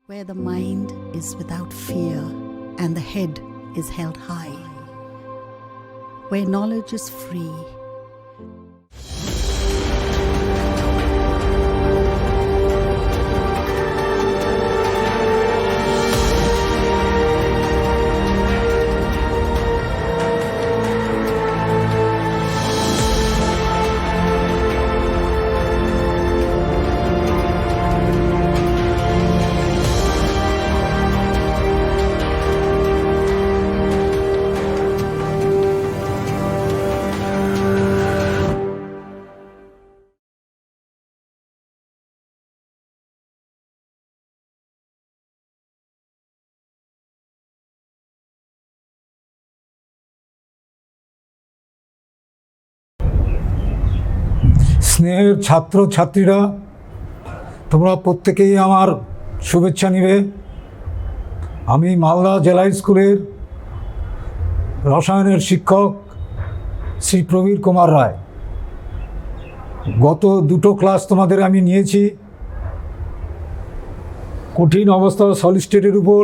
where the mind is without fear and the head is held high, where knowledge is free. স্নেহের ছাত্র ছাত্রীরা, তোমরা প্রত্যেকেই আমার শুভেচ্ছা নিবে। আমি মালদা জেলা স্কুলের রসায়নের শিক্ষক শ্রী প্রবীর কুমার রায়। গত দুটো ক্লাস তোমাদের আমি নিয়েছি কঠিন অবস্থা সলিড স্টেটের উপর।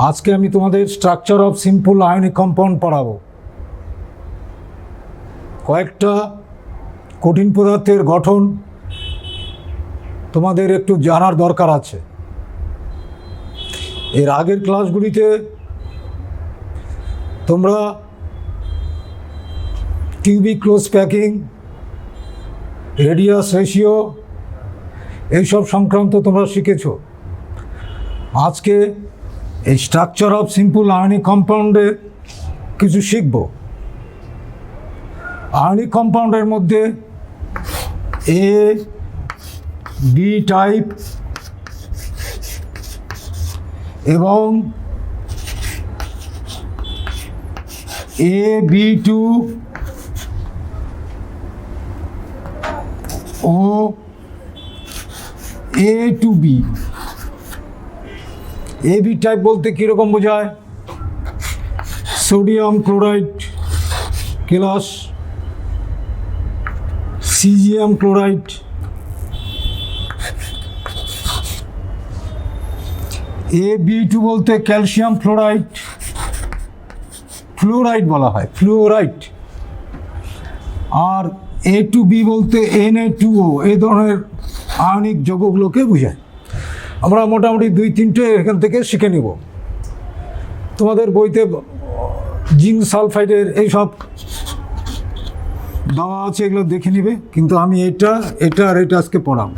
আজকে আমি তোমাদের structure of simple ionic compound পড়াবো। কয়েকটা কঠিন পদার্থের গঠন তোমাদের একটু জানার দরকার আছে। এর আগের ক্লাসগুলিতে তোমরা cubic close packing, radius ratio এইসব সংক্রান্ত তোমরা শিখেছ। আজকে এই স্ট্রাকচার অফ সিম্পল আয়নিক কম্পাউন্ডে কিছু শিখব। আয়নিক কম্পাউন্ডের মধ্যে এ বি টাইপ এবং AB2 ও A2B। AB টাইপ বলতে কীরকম বোঝায়? সোডিয়াম ক্লোরাইড কেলাস, সিজিয়াম ক্লোরাইড। AB2 বলতে ক্যালসিয়াম ফ্লোরাইড, ফ্লোরাইড বলা হয়, ফ্লোরাইড। আর A2B বলতে Na2O, এই ধরনের আয়নিক যৌগগুলোকে বোঝায়। আমরা মোটামুটি 2-3টে এখান থেকে শিখে নিব। তোমাদের বইতে জিঙ্ক সালফাইডের এইসব দেওয়া আছে, এগুলো দেখে নিবে। কিন্তু আমি এটা আর এটা আজকে পড়াবো।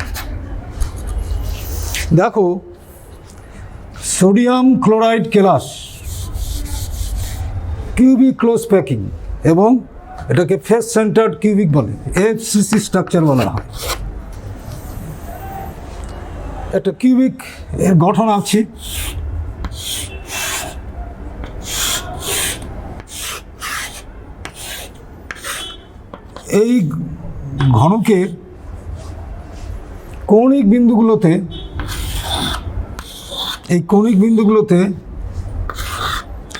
দেখো, সোডিয়াম ক্লোরাইড কেলাস কিউবিক ক্লোজ প্যাকিং, এবং এটাকে ফেস সেন্টার্ড কিউবিক বলে, FCC স্ট্রাকচার বলা হয়। একটা কিউবিক এর গঠন আছে। এই ঘনকের কৌণিক বিন্দুগুলোতে, এই কৌণিক বিন্দুগুলোতে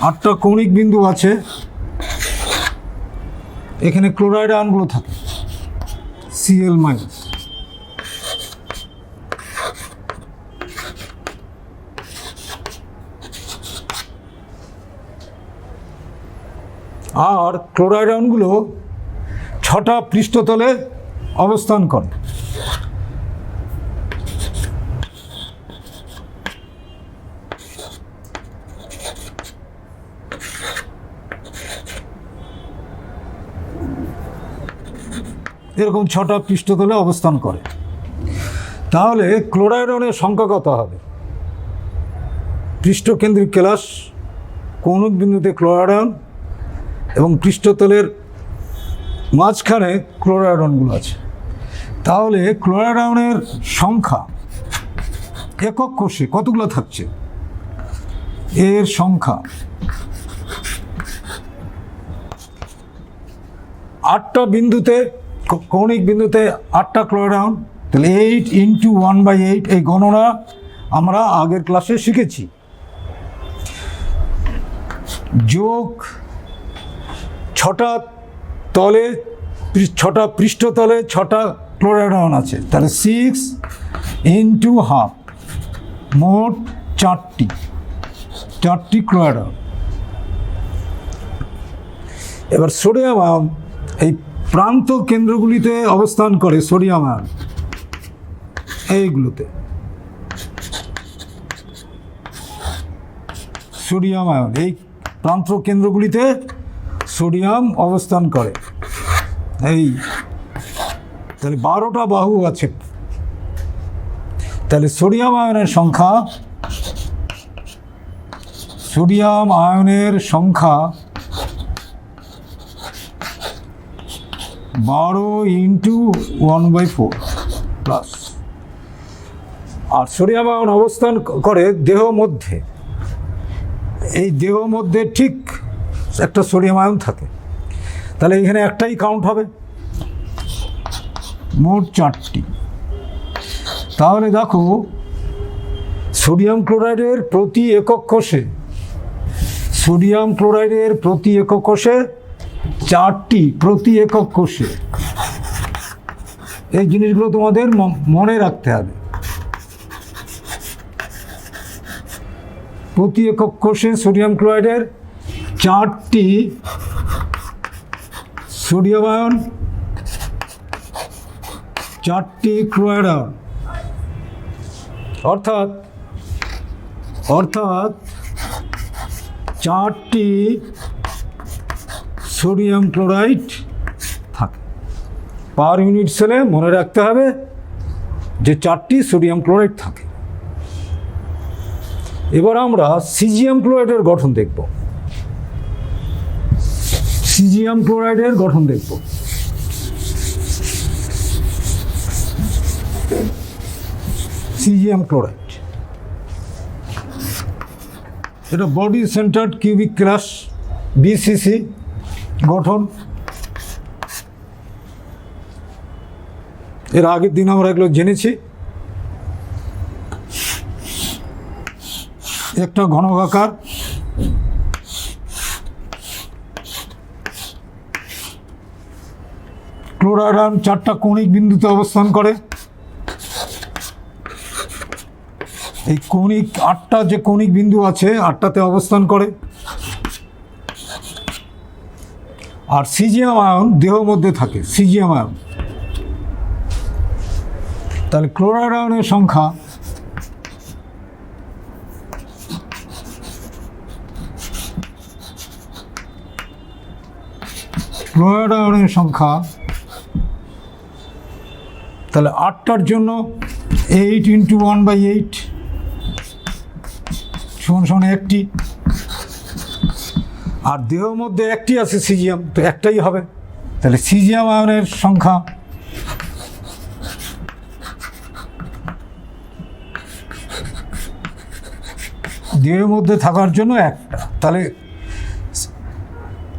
8টা কৌণিক বিন্দু আছে। এখানে ক্লোরাইড আয়নগুলো থাকে, Cl-। আর ক্লোরাইড আয়নগুলো 6টা পৃষ্ঠতলে অবস্থান করে। এরকম 6টা পৃষ্ঠতলে অবস্থান করে। তাহলে ক্লোরাইড আয়নের সংখ্যা কত হবে? পৃষ্ঠকেন্দ্রিক কেলাস, কৌণিক বিন্দুতে ক্লোরাইড আয়ন এবং পৃষ্ঠতলের মাঝখানে ক্লোরাইড আয়নগুলো আছে। তাহলে ক্লোরাইড আয়নের সংখ্যা একক কোষে কতগুলো থাকছে? এর সংখ্যা 8টা বিন্দুতে, কৌণিক বিন্দুতে 8টা ক্লোরাইড আয়ন। তাহলে 8 × 1/8, এই গণনা আমরা আগের ক্লাসে শিখেছি। যোগ 6টা তলে, 6টা পৃষ্ঠতলে 6টা ক্লোরাইড আয়ন আছে। তাহলে 6 ইন্টু হাফ, মোট চারটি ক্লোরাইড আয়ন। এবার সোডিয়াম আয়ন এই প্রান্ত কেন্দ্রগুলিতে অবস্থান করে। সোডিয়াম আয়ন এইগুলোতে, সোডিয়াম আয়ন এই প্রান্ত কেন্দ্রগুলিতে সোডিয়াম অবস্থান করে। এই তাহলে 12টা বাহু আছে। তাহলে সোডিয়াম আয়নের সংখ্যা 12 ইন্টু 1/4 প্লাস। আর সোডিয়াম আয়ন অবস্থান করে দেহ মধ্যে। এই দেহ মধ্যে ঠিক একটা সোডিয়াম আয়ন থাকে। তাহলে এখানে একটাই কাউন্ট হবে, মোট 4টি। তাহলে দেখো সোডিয়াম ক্লোরাইডের প্রতি একক কোষে, সোডিয়াম ক্লোরাইডের প্রতি একক কোষে 4টি, প্রতি একক কোষে। এই জিনিসগুলো তোমাদের মনে রাখতে হবে। প্রতি একক কোষে সোডিয়াম ক্লোরাইডের 4টি সোডিয়াম আয়ন, 4টি ক্লোরাইড আয়ন, অর্থাৎ 4টি সোডিয়াম ক্লোরাইড থাকে। পার ইউনিট সেলে মনে রাখতে হবে যে 4টি সোডিয়াম ক্লোরাইড থাকে। এবার আমরা সিজিয়াম ক্লোরাইডের গঠন দেখব। সিজিয়াম ক্লোরাইডের গঠন দেখব। সিজিয়াম ক্লোরাইড এটা বডি সেন্টার্ড কিউবিক ক্রাশ, বিসিসি গঠন। এর আগের দিন আমরা এগুলো জেনেছি। একটা ঘনকাকার, ক্লোরাইড আয়ন 4টা কৌণিক বিন্দুতে অবস্থান করে। এই কৌণিক 8টা যে কৌণিক বিন্দু আছে 8টাতে অবস্থান করে। আর সিজিয়াম আয়ন দেহ মধ্যে থাকে, সিজিয়াম আয়ন। তাহলে ক্লোরাইড আয়নের সংখ্যা তাহলে 8টার জন্য 8 ইন্টু 1/8 সমান 1টি। আর দেহ মধ্যে 1টি আছে সিজিয়াম, তো একটাই হবে। তাহলে সিজিয়াম আয়নের সংখ্যা দেহের মধ্যে থাকার জন্য 1টা। তাহলে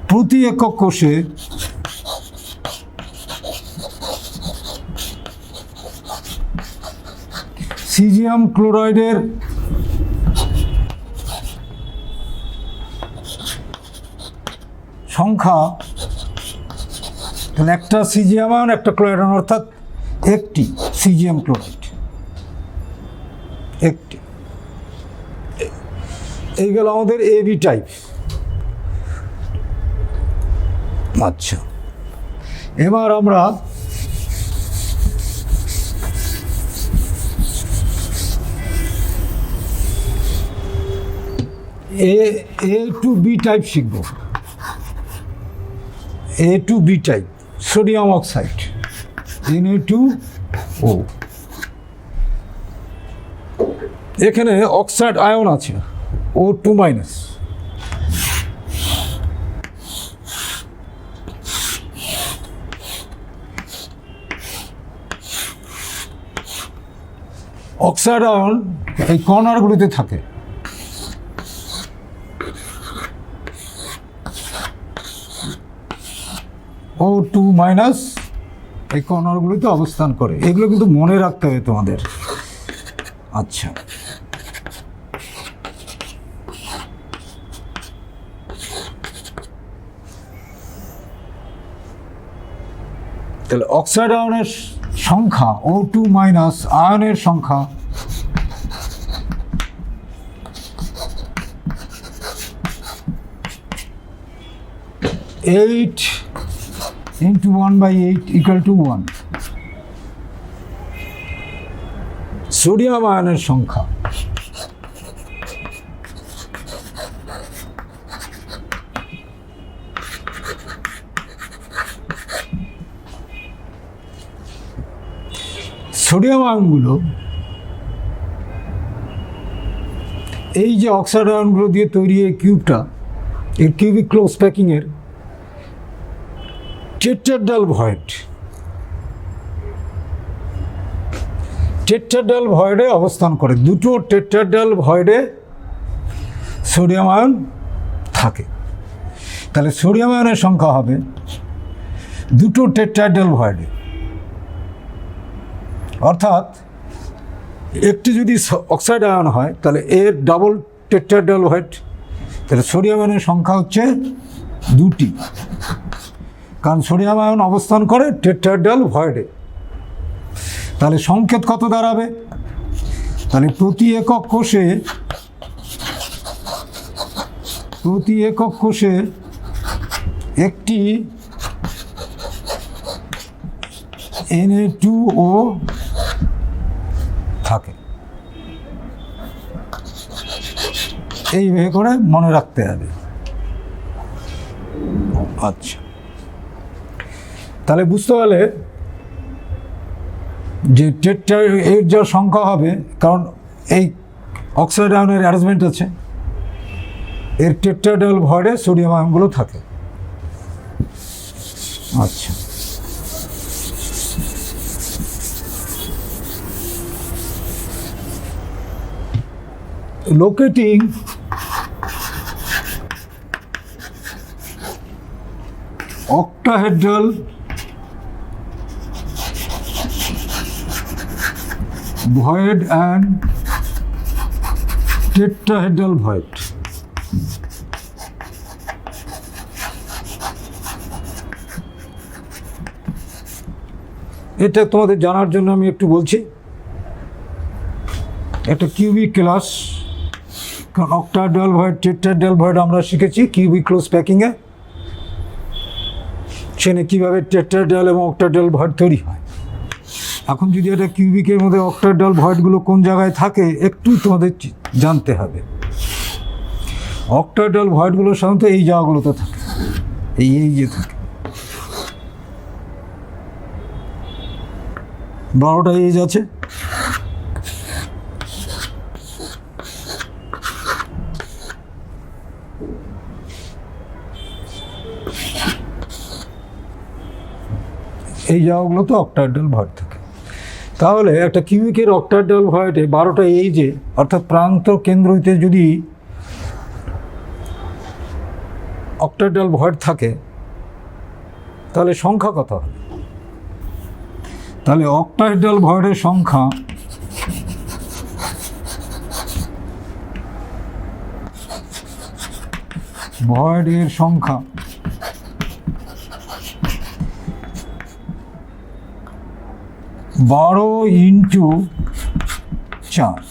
প্রতি একক কোষে সিজিয়াম ক্লোরাইডের সংখ্যা, তাহলে একটা সিজিয়াম আয়ন একটা ক্লোরাইড আয়ন, অর্থাৎ 1টি সিজিয়াম ক্লোরাইড, 1টি। এই গেল আমাদের এবি টাইপ। আচ্ছা, এবার আমরা এ টু বি টাইপ শিখব। A two B type sodium oxide, Na2O। এখানে অক্সাইড আয়ন আছে O2-। অক্সাইড আয়ন এই কর্নারগুলিতে থাকে। O2- এই কর্নারগুলিতে অবস্থান করে। এগুলো কিন্তু মনে রাখতে হবে তোমাদের। আচ্ছা, তাহলে অক্সাইড আয়নের সংখ্যা O2 মাইনাস আয়নের সংখ্যা eight into 1/8 equal to 1 sodium আয়নের সংখ্যা সোডিয়াম আয়নগুলো এই যে অক্সাইড আয়নগুলো দিয়ে তৈরি এই কিউবটা, এই কিউবিক ক্লোজ প্যাকিংয়ের টেট্রাডাল ভয়েড, টেট্রাডাল ভয়েডে অবস্থান করে। দুটো টেট্রাডাল ভয়েডে সোডিয়াম আয়ন থাকে। তাহলে সোডিয়াম আয়নের সংখ্যা হবে দুটো টেট্রাডাল ভয়েডে, অর্থাৎ একটি যদি অক্সাইড আয়ন হয় তাহলে এর ডাবল টেট্রাডাল ভয়েড, তাহলে সোডিয়াম আয়নের সংখ্যা হচ্ছে দুটি, কারণ সোডিয়াম আয়ন অবস্থান করে টেট্রাডাল ভয়েডে। তাহলে সংকেত কত দাঁড়াবে? তাহলে প্রতি একক কোষে একটি Na2O থাকে। এইভাবে করে মনে রাখতে হবে। আচ্ছা, তাহলে বুঝতে পারলে যে এর যা সংখ্যা হবে, কারণ এই অক্সাইড আয়নের অ্যারেঞ্জমেন্ট আছে, এর টেট্রাডাল ভয়েডে সোডিয়াম আয়নগুলো থাকে। আচ্ছা, locating octahedral void and tetrahedral void. এটা তোমাদের জানার জন্য আমি একটু বলছি। একটা কিউবিক ক্লাস, কারণ অক্টাহেড্রাল ভয়েড, টেট্রাহেড্রাল ভয়েড আমরা শিখেছি কিউবিক ক্লোজ প্যাকিংয়ে, সেখানে কীভাবে টেট্রাহেড্রাল এবং অক্টাহেড্রাল ভয়েড তৈরি হয়। এখন যদি একটা কিউবিকের মধ্যে অক্টাহেড্রাল ভয়েডগুলো কোন জায়গায় থাকে একটু তোমাদের জানতে হবে। অক্টাহেড্রাল ভয়েডগুলো সাধারণত এই জায়গাগুলোতে থাকে, এই যে থাকে 12টা এজ আছে। এই জায়গাগুলোতে অক্টাহেড্রাল ভয়েড থাকে। তাহলে একটা কিউবিকের অক্টাহেড্রাল ভয়েডে 12টা এইজে, অর্থাৎ প্রান্ত কেন্দ্রতে যদি অক্টাহেড্রাল ভয়েড থাকে তাহলে সংখ্যা কত হবে? তাহলে অক্টাহেড্রাল ভয়েডের সংখ্যা ভয়েডের সংখ্যা 12 × 4,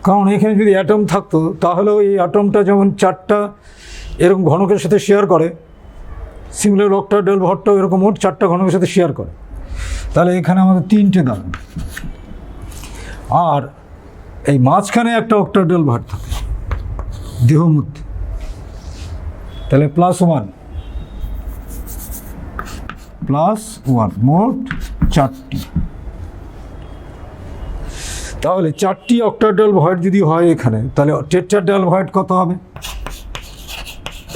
কারণ এখানে যদি অ্যাটম থাকতো তাহলেও এই অ্যাটমটা যেমন 4টা এরকম ঘনকের সাথে শেয়ার করে, সিমিলার অক্টাহেড্রাল ভয়েডটাও এরকম মোট 4টা ঘনকের সাথে শেয়ার করে। তাহলে এখানে আমাদের 3টে দাঁড়াবে, আর এই মাঝখানে একটা অক্টাহেড্রাল ভয়েড থাকে দেহ মধ্যে, তাহলে +1 মোট 4টি। তাহলে 4টি অক্টাহেড্রাল ভয়েড যদি হয় এখানে, তাহলে টেট্রাহেড্রাল ভয়েড কত হবে?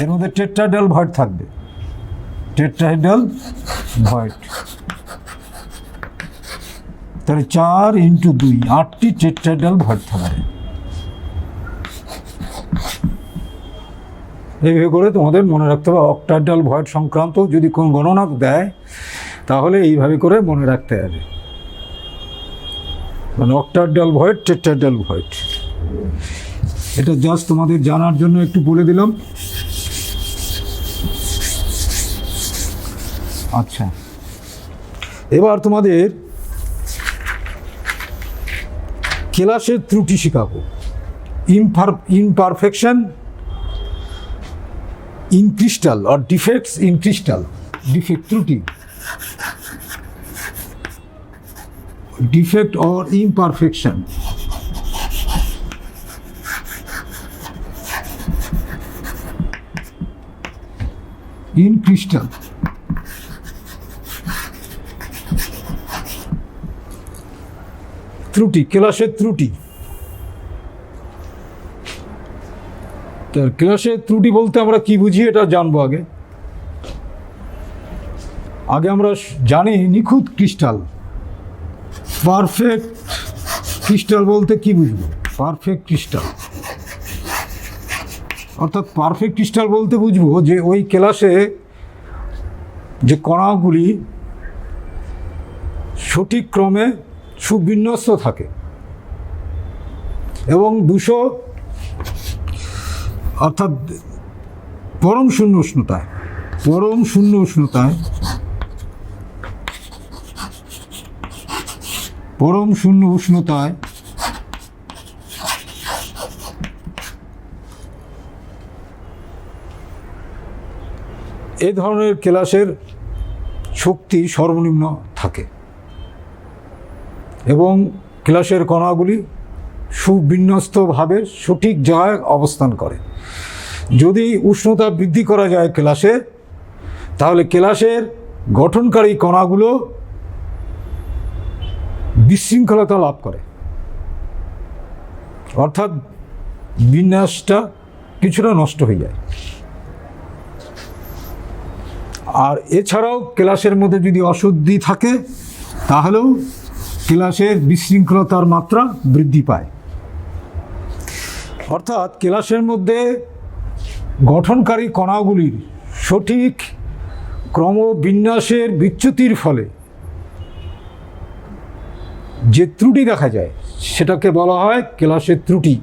এর মধ্যে টেট্রাহেড্রাল ভয়েড থাকবে, টেট্রাহেড্রাল ভয়েড, তাহলে 4 × 2 8টি টেট্রাহেড্রাল ভয়েড থাকবে। এইভাবে করে তোমাদের মনে রাখতে হবে। অক্টাহেড্রাল ভয়েড সংক্রান্ত যদি কোন গণনা দেয় তাহলে এইভাবে করে মনে রাখতে হবে, মানে অক্টাহেড্রাল ভয়েড, টেট্রাহেড্রাল ভয়েড। এটা জাস্ট তোমাদের জানার জন্য একটু বলে দিলাম। আচ্ছা, এবার তোমাদের ক্লাসের ত্রুটি শেখাবো। imperfection in crystal or defects in crystal, defect ত্রুটি, defect or imperfection in crystal। ত্রুটি, ক্লাসের ত্রুটি। ক্লাসের ত্রুটি বলতে আমরা কি বুঝি এটা জানবো। আগে আমরা জানি নিখুঁত ক্রিস্টাল, পারফেক্ট ক্রিস্টাল বলতে কি বুঝবো? পারফেক্ট ক্রিস্টাল অর্থাৎ পারফেক্ট ক্রিস্টাল বলতে বুঝবো যে ওই ক্লাসে যে কণাগুলি সঠিক ক্রমে সুবিন্যস্ত থাকে এবং 200 অর্থাৎ পরম শূন্য উষ্ণতায় এ ধরনের ক্লাসের শক্তি সর্বনিম্ন থাকে এবং ক্লাসের কণাগুলি সুবিন্যস্তভাবে সঠিক জায়গায় অবস্থান করে। যদি উষ্ণতা বৃদ্ধি করা যায় ক্লাসে, তাহলে ক্লাসের গঠনকারী কণাগুলো বিশৃঙ্খলতা লাভ করে, অর্থাৎ বিন্যাসটা কিছুটা নষ্ট হয়ে যায়। আর এছাড়াও ক্লাসের মধ্যে যদি অশুদ্ধি থাকে তাহলেও ক্লাসের বিশৃঙ্খলতার মাত্রা বৃদ্ধি পায়। অর্থাৎ ক্লাসের মধ্যে গঠনকারী কণাগুলির সঠিক ক্রমবিন্যাসের বিচ্যুতির ফলে যে ত্রুটি দেখা যায় সেটাকে বলা হয় ক্লাসের ত্রুটি।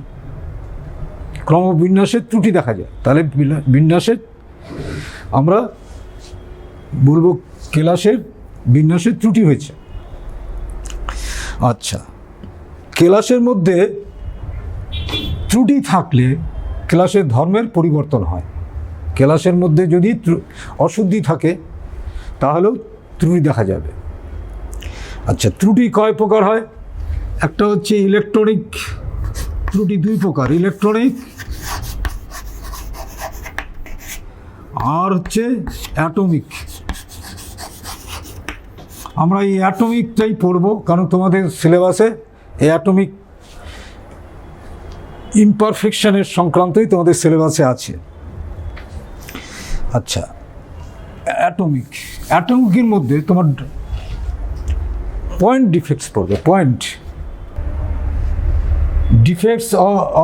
ক্রমবিন্যাসের ত্রুটি দেখা যায়, তাহলে বিন্যাসের আমরা বলবো ক্লাসের বিন্যাসের ত্রুটি হয়েছে। আচ্ছা, ক্লাসের মধ্যে ত্রুটি থাকলে ক্লাসের ধর্মের পরিবর্তন হয়। ক্লাসের মধ্যে যদি অশুদ্ধি থাকে তাহলেও ত্রুটি দেখা যাবে। আচ্ছা, ত্রুটি কয় প্রকার হয়? একটা হচ্ছে ইলেকট্রনিক ত্রুটি, 2 প্রকার, ইলেকট্রনিক আর হচ্ছে অ্যাটমিক। আমরা এই অ্যাটমিকটাই পড়ব, কারণ তোমাদের সিলেবাসে এই অ্যাটমিক ইমপারফেকশনের সংক্রান্তই তোমাদের সিলেবাসে আছে। আচ্ছা, অ্যাটমিকের মধ্যে তোমার পয়েন্ট ডিফেক্টস পড়বে। Point defects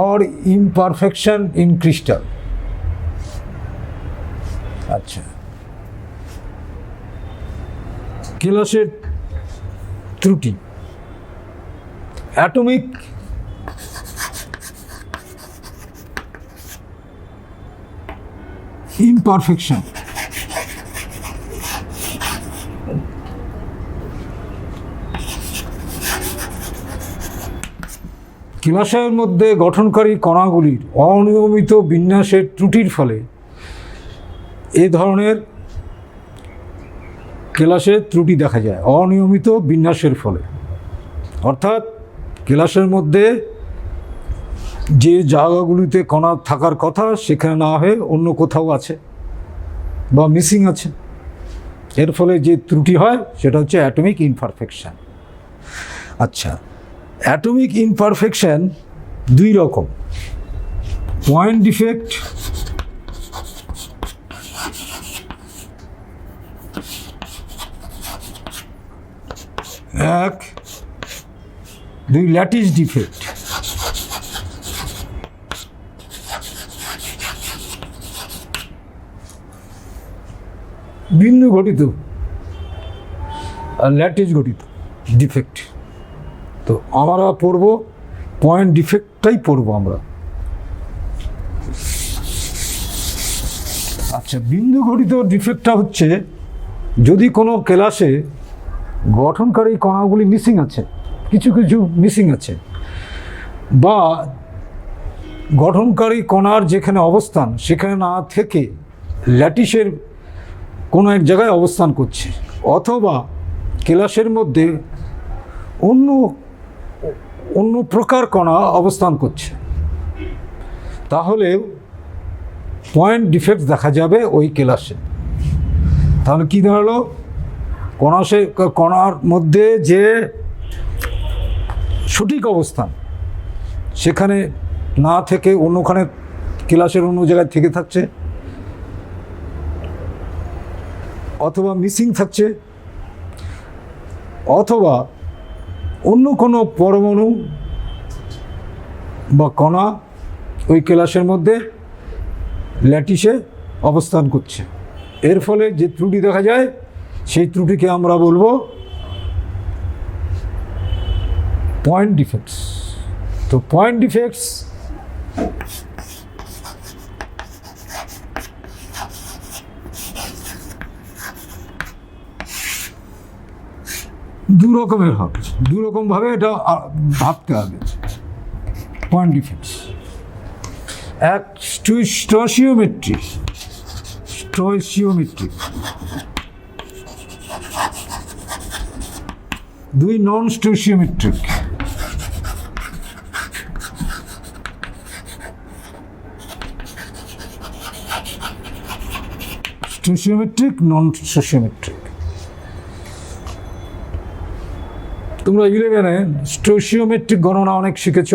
or imperfection in crystal. আচ্ছা, ক্লাসের ত্রুটি, অ্যাটমিক ইমপারফেকশন। ক্লাসের মধ্যে গঠনকারী কণাগুলির অনিয়মিত বিন্যাসের ত্রুটির ফলে এ ধরনের ক্লাসের ত্রুটি দেখা যায়, অনিয়মিত বিন্যাসের ফলে। অর্থাৎ ক্লাসের মধ্যে যে জায়গাগুলিতে কণা থাকার কথা সেখানে না হয়ে অন্য কোথাও আছে বা মিসিং আছে, এর ফলে যে ত্রুটি হয় সেটা হচ্ছে অ্যাটমিক ইমপারফেকশন। আচ্ছা, অ্যাটমিক ইমপারফেকশন 2 রকম, পয়েন্ট ডিফেক্ট এক, 2 ল্যাটিস ডিফেক্ট। বিন্দু ঘটিত আর ল্যাটিস ঘটিত ডিফেক্ট। তো আমরা পড়ব পয়েন্ট ডিফেক্টটাই পড়ব আমরা। আচ্ছা, বিন্দু ঘটিত ডিফেক্টটা হচ্ছে যদি কোনো ক্লাসে গঠনকারী কণাগুলি মিসিং আছে, কিছু কিছু মিসিং আছে, বা গঠনকারী কণার যেখানে অবস্থান সেখানে না থেকে ল্যাটিসের কোনো এক জায়গায় অবস্থান করছে, অথবা কেলাসের মধ্যে অন্য অন্য প্রকার কণা অবস্থান করছে, তাহলে পয়েন্ট ডিফেক্ট দেখা যাবে ওই কেলাসে। তাহলে কী দাঁড়ালো, কণার মধ্যে যে সঠিক অবস্থান সেখানে না থেকে অন্যখানে কেলাসের অন্য জায়গায় থেকে থাকছে, অথবা মিসিং থাকছে, অথবা অন্য কোনো পরমাণু বা কণা ওই কেলাসের মধ্যে ল্যাটিসে অবস্থান করছে। এর ফলে যে ত্রুটি দেখা যায় সেই ত্রুটিকে আমরা বলবো পয়েন্ট ডিফেক্টস। তো পয়েন্ট ডিফেক্টস দু রকমের হবে, দু রকমভাবে এটা ভাবতে হবে। পয়েন্ট ডিফেক্টস এক স্টোচিওমেট্রিক, দুই নন স্টোচিওমেট্রিক। স্টোচিওমেট্রিক, নন স্টোচিওমেট্রিক। তোমরা 11-এ স্টোচিওমেট্রিক গণনা অনেক শিখেছ।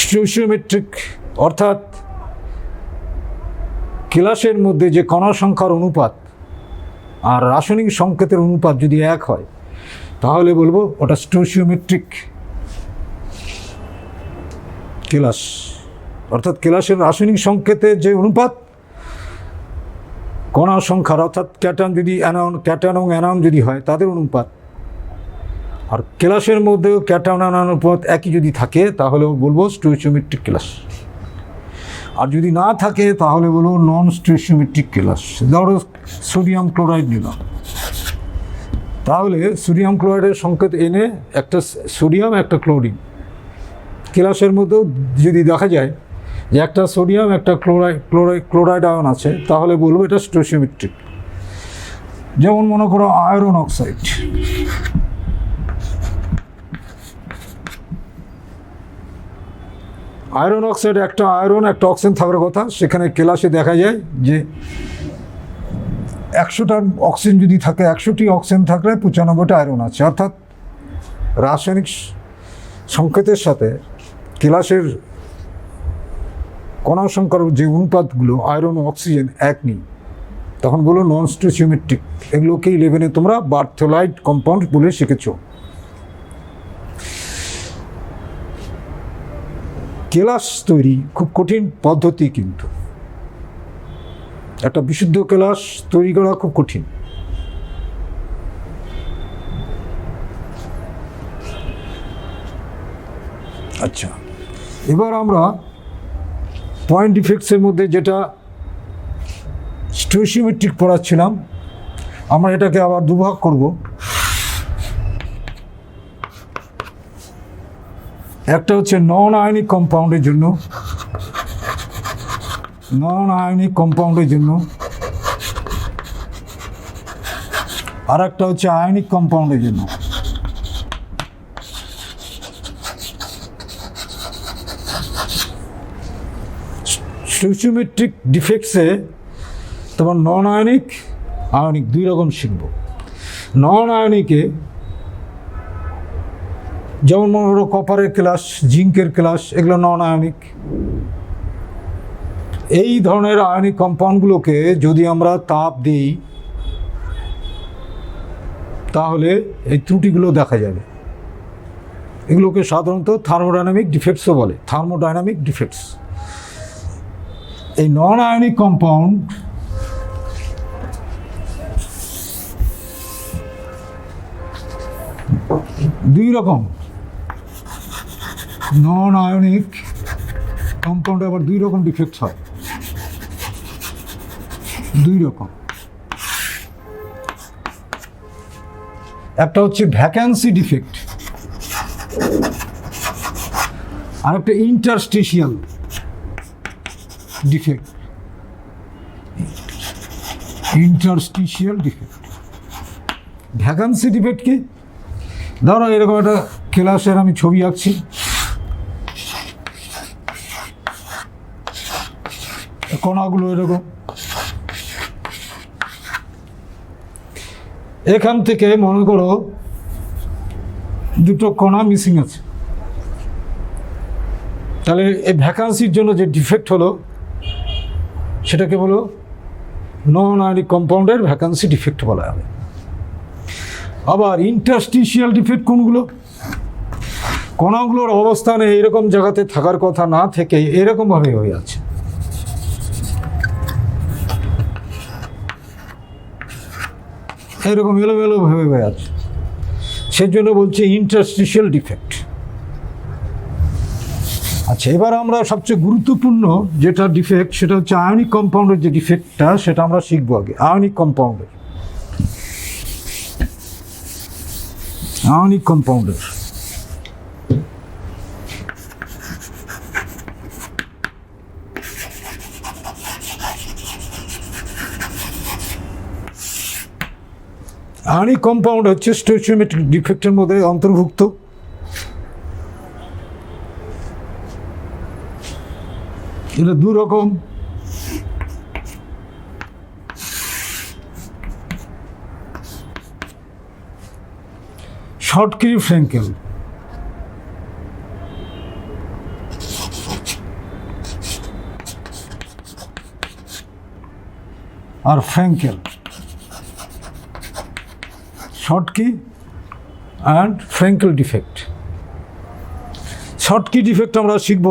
স্টোচিওমেট্রিক অর্থাৎ কেলাসের মধ্যে যে কণা সংখ্যার অনুপাত আর রাসায়নিক সংকেতের অনুপাত যদি এক হয় তাহলে বলবো ওটা স্টোচিওমেট্রিক কেলাস। অর্থাৎ কেলাসের রাসায়নিক সংকেতের যে অনুপাত কণা সংখ্যার, অর্থাৎ ক্যাটায়ন যদি ক্যাটায়ন এবং অ্যানায়ন যদি হয় তাদের অনুপাত, আর কেলাসের মধ্যেও ক্যাটায়ন অ্যানায়ন অনুপাত একই যদি থাকে তাহলেও বলবো স্টোচিওমেট্রিক কেলাস। আর যদি না থাকে তাহলে বলবো নন স্টোচিওমেট্রিক কেলাস। ধরো সোডিয়াম ক্লোরাইড নিলাম, তাহলে সোডিয়াম ক্লোরাইডের সংকেত এনে একটা সোডিয়াম একটা ক্লোরিন, কেলাসের মধ্যেও যদি দেখা যায় যে একটা সোডিয়াম একটা ক্লোরাইড আয়ন আছে তাহলে বলবো এটা স্টোচিওমেট্রিক। যেমন মনে করো আয়রন অক্সাইড, আয়রন অক্সাইড একটা আয়রন একটা অক্সিজেন থাকার কথা, সেখানে কেলাসে দেখা যায় যে 100টা অক্সিজেন যদি থাকে 100টি অক্সিজেন থাকলে 95টা আয়রন আছে। অর্থাৎ রাসায়নিক সংকেতের সাথে কেলাসের কণা সংখ্যার যে অনুপাতগুলো আয়রন ও অক্সিজেন এক নেই, তখন বলো নন স্টোচিওমেট্রিক। এগুলোকে 11-এ তোমরা বার্থোলাইট কম্পাউন্ড বলে শিখেছ। কেলাস তৈরি খুব কঠিন পদ্ধতি, কিন্তু একটা বিশুদ্ধ কেলাস তৈরি করা খুব কঠিন। আচ্ছা, এবার আমরা পয়েন্ট ডিফেক্টসের মধ্যে যেটা স্টোচিওমেট্রিক পড়াচ্ছিলাম, আমরা এটাকে আবার দুভাগ করব। একটা হচ্ছে নন আয়নিক কম্পাউন্ডের জন্য, আর একটা হচ্ছে আয়নিক কম্পাউন্ডের জন্য। স্টোচিওমেট্রিক ডিফেক্টসে তোমার নন আয়নিক আয়নিক দুই রকম শিখব। নন আয়নিকে যেমন মনে হলো কপারের ক্লাস, জিঙ্কের ক্লাস, এগুলো নন আয়নিক। এই ধরনের আয়নিক কম্পাউন্ডগুলোকে যদি আমরা তাপ দিই তাহলে এই ত্রুটিগুলো দেখা যাবে। এগুলোকে সাধারণত থার্মোডাইনামিক ডিফেক্টসও বলে, থার্মোডাইনামিক ডিফেক্টস। এই নন আয়নিক কম্পাউন্ড দুই রকম। নন আয়নিক কম্পাউন্ডে আবার দুই রকম ডিফেক্ট হয়, দুই রকম। একটা হচ্ছে ভ্যাকান্সি ডিফেক্ট, আর একটা interstitial defect. Interstitial defect, vacancy defect কি? ধরো এরকম একটা ক্লাসের আমি ছবি আঁকছি, কণাগুলো এরকম, এখান থেকে মনে করো দুটো কণা মিসিং আছে, তাহলে এই ভ্যাকান্সির জন্য যে ডিফেক্ট হলো সেটাকে বলো নন আয়নিক কম্পাউন্ডের ভ্যাকান্সি ডিফেক্ট বলা হবে। আবার ইন্টারস্টিশিয়াল ডিফেক্ট কোনগুলো? কণাগুলোর অবস্থানে এরকম জায়গাতে থাকার কথা না থেকে এরকমভাবে হয়ে আছে, এরকম এলোমেলোভাবে হয়ে আছে, সেজন্য বলছে ইন্টারস্টিশিয়াল ডিফেক্ট। আচ্ছা, এবার আমরা সবচেয়ে গুরুত্বপূর্ণ যেটা ডিফেক্ট সেটা হচ্ছে আয়নিক কম্পাউন্ডের যে ডিফেক্টটা, সেটা আমরা শিখবো আগে। আয়নিক কম্পাউন্ডের, আয়নিক কম্পাউন্ডের আয়নিক কম্পাউন্ড হচ্ছে স্টোচিওমেট্রিক ডিফেক্টের মধ্যে অন্তর্ভুক্ত। এটা দু রকম, শর্টকিরি ফ্র্যাঙ্কেল। আর Frenkel, Schottky and Frenkel defect. Schottky defect আমরা শিখব।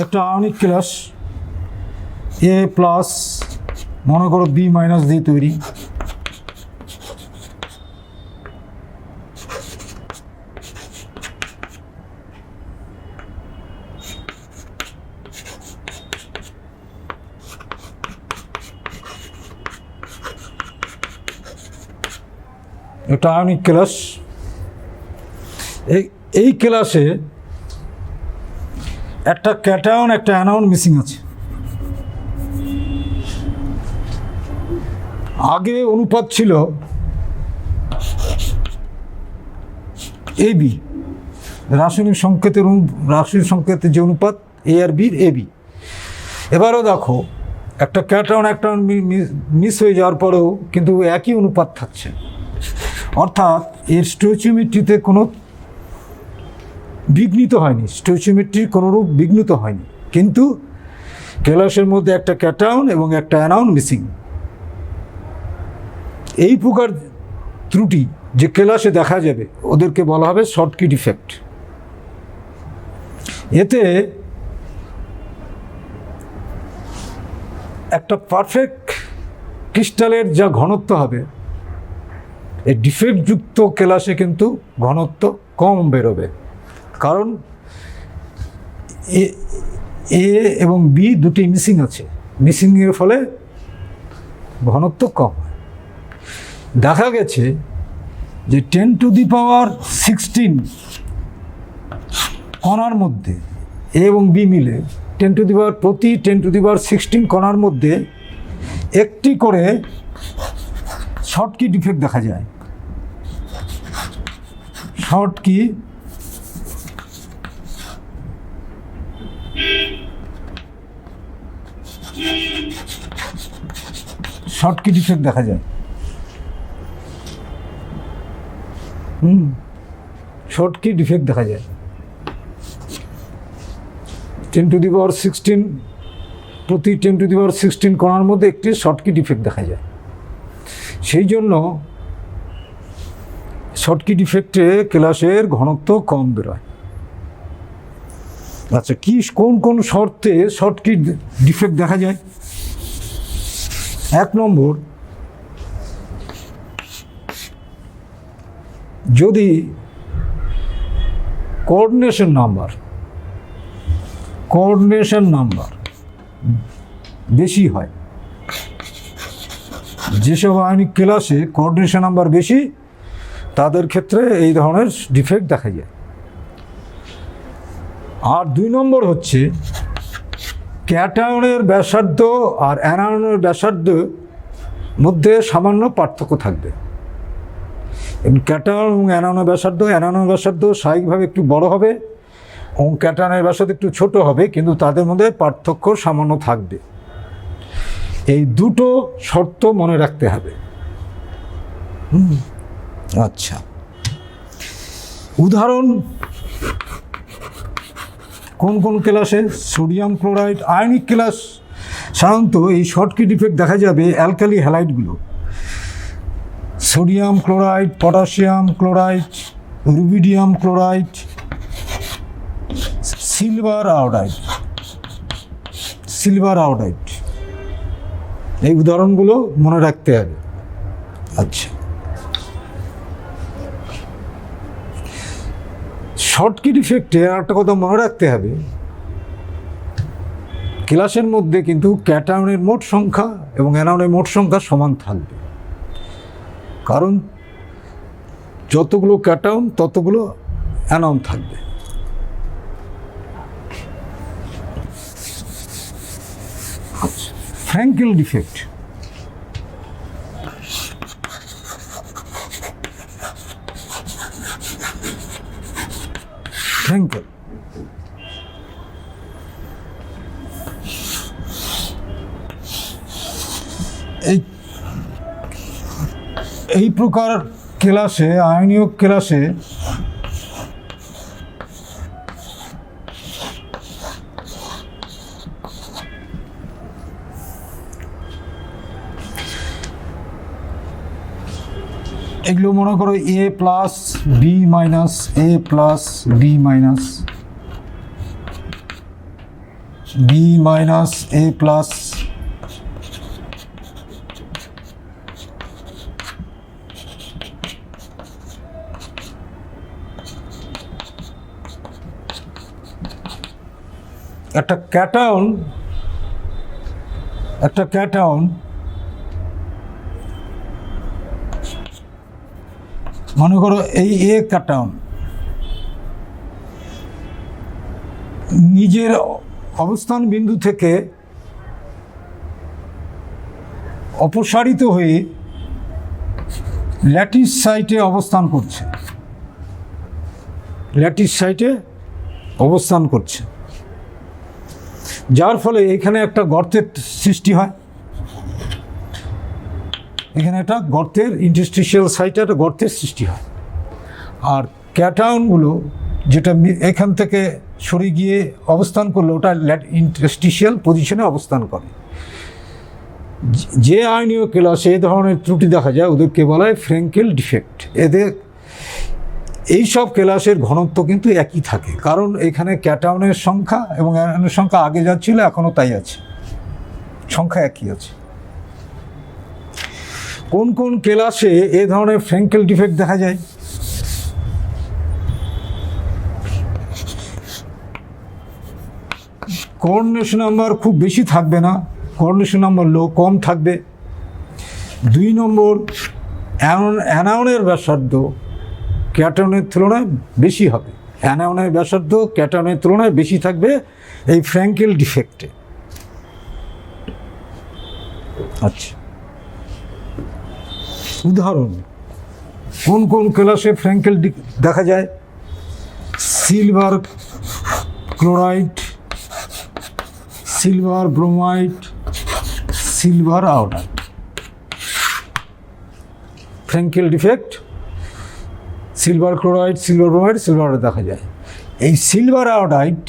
একটা আয়নিক ক্লাস এ প্লাস মনে করো বি মাইনাস দিয়ে তৈরি, একটা আয়নিক ক্লাস। এই ক্লাসে একটা ক্যাটায়ন একটা অ্যানায়ন মিসিং আছে। আগে অনুপাত ছিল এবি, রাসায়নিক সংকেতের যে অনুপাত এ আর বির এবি। এবারও দেখো একটা ক্যাটায়ন একটা মিস হয়ে যাওয়ার পরেও কিন্তু একই অনুপাত থাকছে, অর্থাৎ এর স্টোচিওমেট্রিতে কোনো বিঘ্নিত হয়নি, স্টোচিওমেট্রির কোনোরূপ বিঘ্নিত হয়নি, কিন্তু ক্লাসের মধ্যে একটা ক্যাটায়ন এবং একটা অ্যানায়ন মিসিং। এই প্রকার ত্রুটি যে ক্লাসে দেখা যাবে ওদেরকে বলা হবে শর্টকি ডিফেক্ট। এতে একটা পারফেক্ট ক্রিস্টালের যা ঘনত্ব হবে, এই ডিফেক্টযুক্ত ক্লাসে কিন্তু ঘনত্ব কম বেরোবে, কারণ এ এবং বি দুটি মিসিং আছে, মিসিংয়ের ফলে ঘনত্ব কম হয়। দেখা গেছে যে 10⁻16 কণার মধ্যে এ এবং বি মিলে প্রতি 10⁻16 কণার মধ্যে একটি করে শর্টকি ডিফেক্ট দেখা যায়। শর্টকি ডিফেক্ট দেখা যায়। শর্টকি ডিফেক্ট দেখা যায় 10⁻16 প্রতি 10⁻16 কণার মধ্যে একটি শর্টকি ডিফেক্ট দেখা যায়। সেই জন্য শর্টকি ডিফেক্টে ক্লাসের ঘনত্ব কম বেরোয়। আচ্ছা, কোন কোন শর্তে শর্টকি ডিফেক্ট দেখা যায়? 1 নম্বর, যদি কোঅর্ডিনেশন নাম্বার বেশি হয়। যেসব আয়নিক কেলাসে কোঅর্ডিনেশন নাম্বার বেশি তাদের ক্ষেত্রে এই ধরনের ডিফেক্ট দেখা যায়। আর 2 নম্বর হচ্ছে ক্যাটায়নের ব্যাসার্ধ আর অ্যানায়নের ব্যাসার্ধ মধ্যে সামান্য পার্থক্য থাকবে। এবং ক্যাটায়ন এবং অ্যানায়নের ব্যাসার্ধ স্বাভাবিকভাবে একটু বড় হবে এবং ক্যাটায়নের ব্যাসার্ধ একটু ছোট হবে, কিন্তু তাদের মধ্যে পার্থক্য সামান্য থাকবে। এই দুটো শর্ত মনে রাখতে হবে। আচ্ছা, উদাহরণ কোন কোন ক্লাসে? Sodium chloride ionic class. সাধারণত এই শর্টকি ডিফেক্ট দেখা যাবে অ্যালকালি হ্যালাইডগুলো, sodium chloride, potassium chloride, rubidium chloride, silver iodide. এই উদাহরণগুলো মনে রাখতে হবে। আচ্ছা, শর্টকি ডিফেক্টে একটা কথা মনে রাখতে হবে, ক্লাসের মধ্যে কিন্তু ক্যাটায়নের মোট সংখ্যা এবং অ্যানায়নের মোট সংখ্যা সমান থাকবে, কারণ যতগুলো ক্যাটায়ন ততগুলো অ্যানায়ন থাকবে। Frankl defect. ফ্র্যাঙ্কেল এই প্রকার ক্লাসে, আয়নীয় ক্লাসে এগুলো মনে করো A plus B minus, A plus B minus, B minus A plus, একটা ক্যাটায়ন মনে করো এই A ক্যাটায়ন নিজের অবস্থান বিন্দু থেকে অপসারিত হয়ে ল্যাটিস সাইটে অবস্থান করছে, যার ফলে এখানে একটা গর্তের সৃষ্টি হয়। এখানে একটা গর্তের ইন্টারস্টিশিয়াল সাইটে একটা গর্তের সৃষ্টি হয়। আর ক্যাটায়নগুলো যেটা এখান থেকে সরে গিয়ে অবস্থান করলো, ওটা ইন্টারস্টিশিয়াল পজিশনে অবস্থান করে। যে আয়নীয় ক্লাসে এই ধরনের ত্রুটি দেখা যায় ওদেরকে বলা হয় ফ্র্যাঙ্কেল ডিফেক্ট। এইসব ক্লাসের ঘনত্ব কিন্তু একই থাকে, কারণ এখানে ক্যাটায়নের সংখ্যা এবং অ্যানায়নের সংখ্যা আগে যা ছিল এখনও তাই আছে, সংখ্যা একই আছে। কোন কোন ক্লাসে এ ধরনের ফ্র্যাঙ্কেল ডিফেক্ট দেখা যায়? কোঅর্ডিনেশন নাম্বার খুব বেশি থাকবে না, কোঅর্ডিনেশন নাম্বার কম থাকবে। 2 নম্বর, অ্যানায়নের ব্যাসার্ধ ক্যাটায়নের তুলনায় বেশি হবে, অ্যানায়নের ব্যাসার্ধ ক্যাটায়নের তুলনায় বেশি থাকবে এই ফ্র্যাঙ্কেল ডিফেক্টে। আচ্ছা, উদাহরণ কোন কোন ক্লাসে ফ্র্যাঙ্কেল দেখা যায়? Silver chloride, silver bromide, silver iodide. Frankl defect silver chloride, silver bromide, silver iodide দেখা যায়। এই সিলভার আয়োডাইড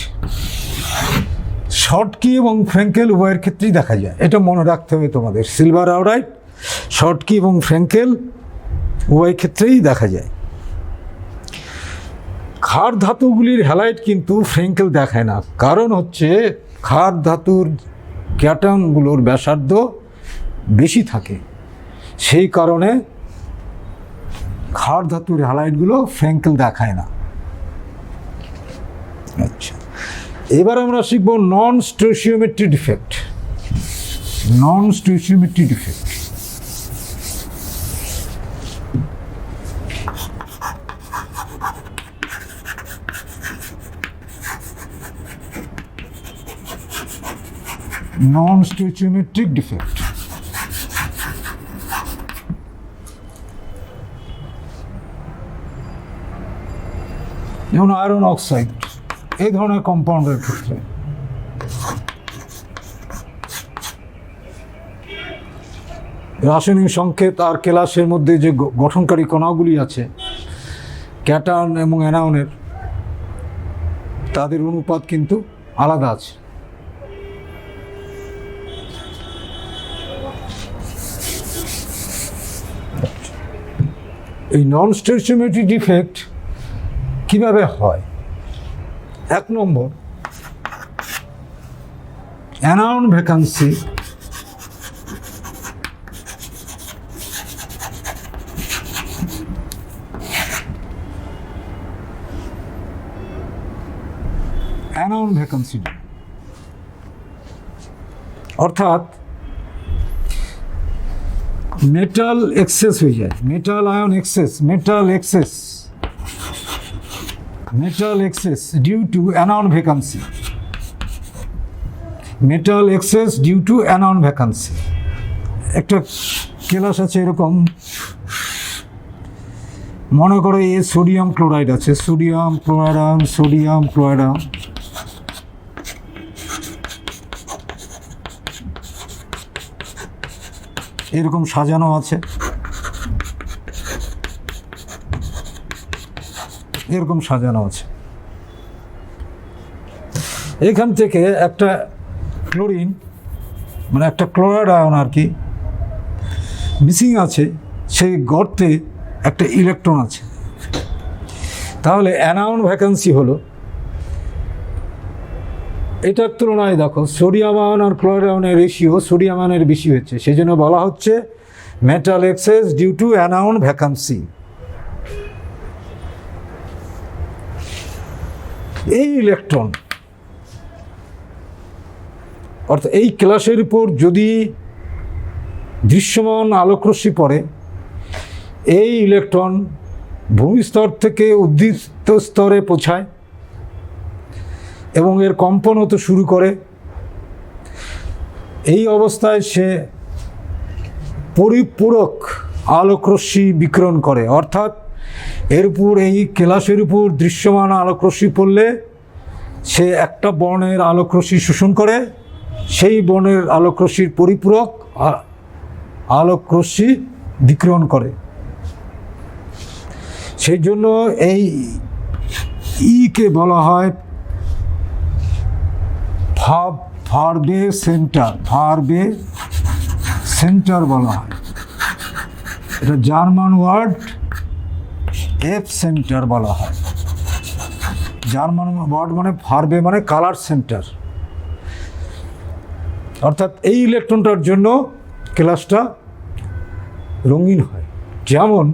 শর্টকি এবং ফ্র্যাঙ্কেল উভয়ের ক্ষেত্রেই দেখা যায়, এটা মনে রাখতে হবে তোমাদের। সিলভার আয়োডাইড শর্টকি এবং ফ্র্যাঙ্কেল উভয় ক্ষেত্রেই দেখা যায়। ক্ষার ধাতুগুলির হ্যালাইড কিন্তু ফ্র্যাঙ্কেল দেখায় না, কারণ হচ্ছে ক্ষার ধাতুর ক্যাটায়নগুলোর ব্যাসার্ধ বেশি থাকে, সেই কারণে ক্ষার ধাতুর হ্যালাইডগুলো ফ্র্যাঙ্কেল দেখায় না। আচ্ছা, এবার আমরা শিখব non stoichiometric defect. non-stoichiometry defect. Non-stoichiometric defect. যেমন আয়রন অক্সাইড এই ধরনের কম্পাউন্ডের ক্ষেত্রে রাসায়নিক সংকেত আর কেলাসের মধ্যে যে গঠনকারী কণাগুলি আছে ক্যাটায়ন এবং অ্যানায়নের তাদের অনুপাত কিন্তু আলাদা আছে। এই নন স্টোইচিওমেট্রিক ডিফেক্ট কিভাবে হয়? এক নম্বর, অ্যানায়ন ভ্যাকান্সি অ্যানায়ন ভ্যাকান্সি অর্থাৎ মেটাল এক্সেস হয়ে যায়, metal ion access, metal excess due to anion vacancy, metal excess due to anion vacancy. একটা কেলাস আছে এরকম, মনে করো এ সোডিয়াম ক্লোরাইড আছে, সোডিয়াম ক্লোরাইড, সোডিয়াম ক্লোরাইড, এরকম সাজানো আছে, এরকম সাজানো আছে। এখান থেকে একটা ক্লোরিন মানে একটা ক্লোরাইড আয়ন আর কি মিসিং আছে, সেই গর্তে একটা ইলেকট্রন আছে। তাহলে অ্যানায়ন ভ্যাকান্সি হলো, এটার তুলনায় দেখো সোডিয়াম আয়ন আর ক্লোরাইড আয়নের রেশিও সোডিয়াম আয়নের বেশি হচ্ছে, সেই জন্য বলা হচ্ছে metal excess due to anion vacancy. এই ইলেকট্রন অর্থাৎ এই ক্লাসের উপর যদি দৃশ্যমান আলোকরশ্মি পড়ে, এই ইলেকট্রন ভূমিস্তর থেকে উদ্ভিদ স্তরে পৌঁছায় এবং এর কম্পন হতে শুরু করে। এই অবস্থায় সে পরিপূরক আলোকরশ্মি বিকিরণ করে, অর্থাৎ এর উপর এই কেলাসের উপর দৃশ্যমান আলোকরশ্মি পড়লে সে একটা বর্ণের আলোকরশ্মি শোষণ করে, সেই বর্ণের আলোকরশ্মির পরিপূরক আলোকরশ্মি বিকিরণ করে। সেই জন্য এই ইকে বলা হয় ফারবে সেন্টার বলা হয়। এটা জার্মান ওয়ার্ড, এফ সেন্টার বলা হয়। জার্মান ওয়ার্ড মানে ফারবে মানে কালার সেন্টার, অর্থাৎ এই ইলেকট্রনটার জন্য ক্লাসটা রঙিন হয়। যেমন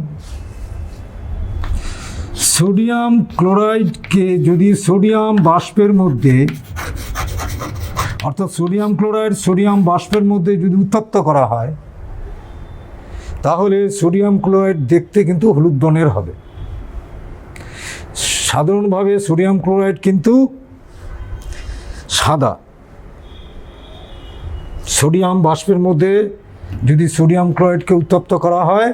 সোডিয়াম ক্লোরাইডকে যদি সোডিয়াম বাষ্পের মধ্যে, অর্থাৎ সোডিয়াম ক্লোরাইড সোডিয়াম বাষ্পের মধ্যে যদি উত্তপ্ত করা হয়, তাহলে সোডিয়াম ক্লোরাইড দেখতে কিন্তু হলুদ বর্ণের হবে। সাধারণভাবে সোডিয়াম ক্লোরাইড কিন্তু সাদা। সোডিয়াম বাষ্পের মধ্যে যদি সোডিয়াম ক্লোরাইডকে উত্তপ্ত করা হয়,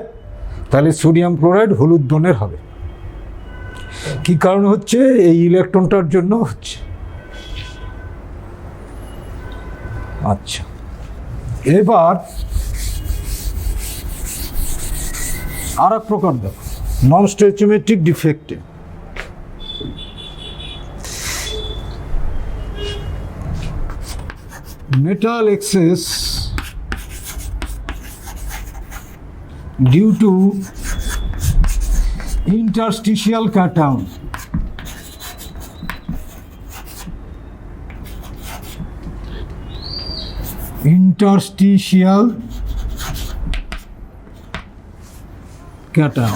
তাহলে সোডিয়াম ক্লোরাইড হলুদ বর্ণের হবে। কি কারণ হচ্ছে? এই ইলেকট্রনটার জন্য হচ্ছে। আচ্ছা, এবার আর এক প্রকার দেখো, নন স্টোইচিওমেট্রিক ডিফেক্টে metal excess due to interstitial cation. Interstitial cation.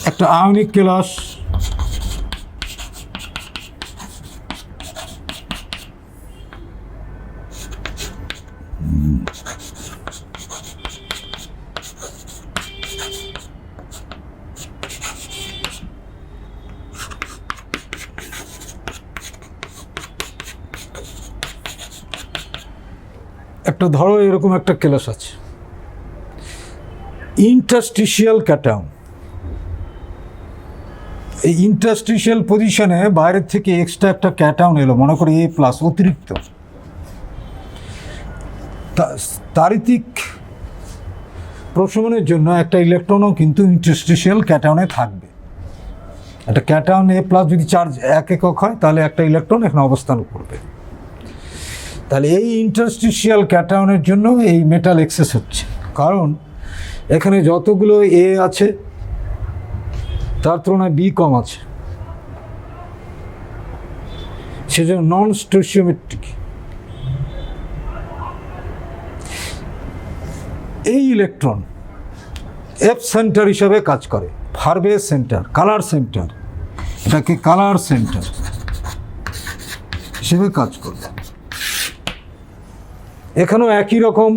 একটা আয়নিক কেলাস, একটা ধরো এরকম একটা কেলাস আছে, ইন্টারস্টিশিয়াল ক্যাটায়ন। এই ইন্টারস্টিশিয়াল পজিশনে বাইরের থেকে এক্সট্রা একটা ক্যাটায়ন এলো, মনে করি A+ অতিরিক্ত। তাড়িতিক প্রশমনের জন্য একটা ইলেকট্রনও কিন্তু ইন্টারস্টিশিয়াল ক্যাটায়নে থাকবে। একটা ক্যাটায়ন A+ যদি চার্জ 1 একক হয় তাহলে একটা ইলেকট্রন এখানে অবস্থান করবে। তাহলে এই ইন্টারস্টিশিয়াল ক্যাটায়নের জন্য এই মেটাল এক্সেস হচ্ছে, কারণ এখানে যতগুলো A আছে তার তুলনায় B কম আছে, সেজন্য নন স্টোচিওমেট্রিক। এই ইলেকট্রন F সেন্টার হিসাবে কাজ করে, ফারবে সেন্টার, কালার সেন্টার, এটাকে কালার সেন্টার হিসেবে কাজ করবে। এখানেও একই রকম,